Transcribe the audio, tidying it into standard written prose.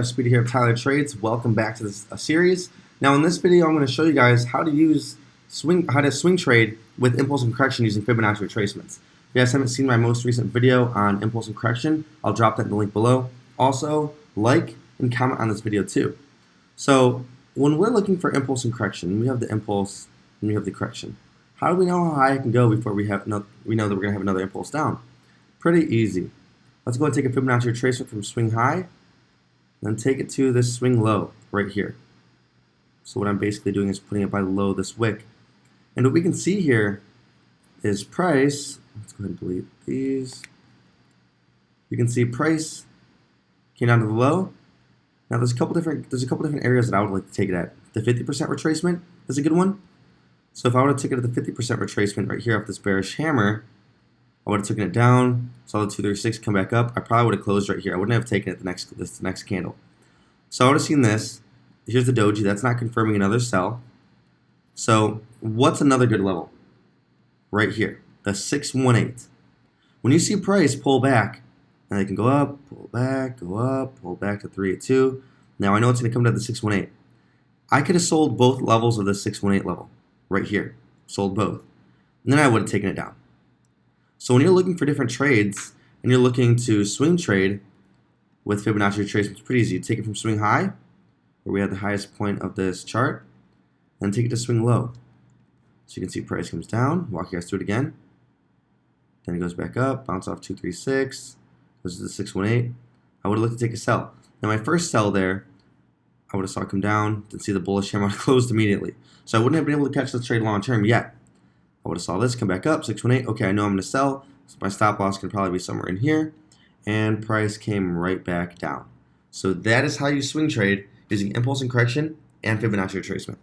Speedy here of Tyler Trades. Welcome back to this series. Now in this video I'm going to show you guys how to swing trade with impulse and correction using Fibonacci retracements. If you guys haven't seen my most recent video on impulse and correction, I'll drop that in the link below. Also, like and comment on this video too. So when we're looking for impulse and correction, we have the impulse and we have the correction. How do we know how high it can go before we know that we're going to have another impulse down? Pretty easy. Let's go and take a Fibonacci retracement from swing high, then take it to this swing low right here. So what I'm basically doing is putting it by the low of this wick. And what we can see here is price. Let's go ahead and delete these. You can see price came down to the low. Now there's a couple different areas that I would like to take it at. The 50% retracement is a good one. So if I would have taken it at the 50% retracement right here off this bearish hammer, I would have taken it down, saw the 236 come back up. I probably would have closed right here. I wouldn't have taken it this next candle. So I would have seen this. Here's the doji. That's not confirming another sell. So what's another good level? Right here, the 618. When you see price pull back, and they can go up, pull back, go up, pull back to 382. Now I know it's going to come to the 618. I could have sold both levels of the 618 level right here. Sold both. And then I would have taken it down. So when you're looking for different trades and you're looking to swing trade with Fibonacci retracement, it's pretty easy. You take it from swing high, where we had the highest point of this chart, and take it to swing low. So you can see price comes down, walk you guys through it again. Then it goes back up, bounce off 236, goes to the 618. I would have looked to take a sell. Now my first sell there, I would have saw it come down, didn't see the bullish hammer, closed immediately. So I wouldn't have been able to catch the trade long term yet. I would have saw this come back up, 618. Okay, I know I'm going to sell. So my stop loss can probably be somewhere in here. And price came right back down. So that is how you swing trade using impulse and correction and Fibonacci retracement.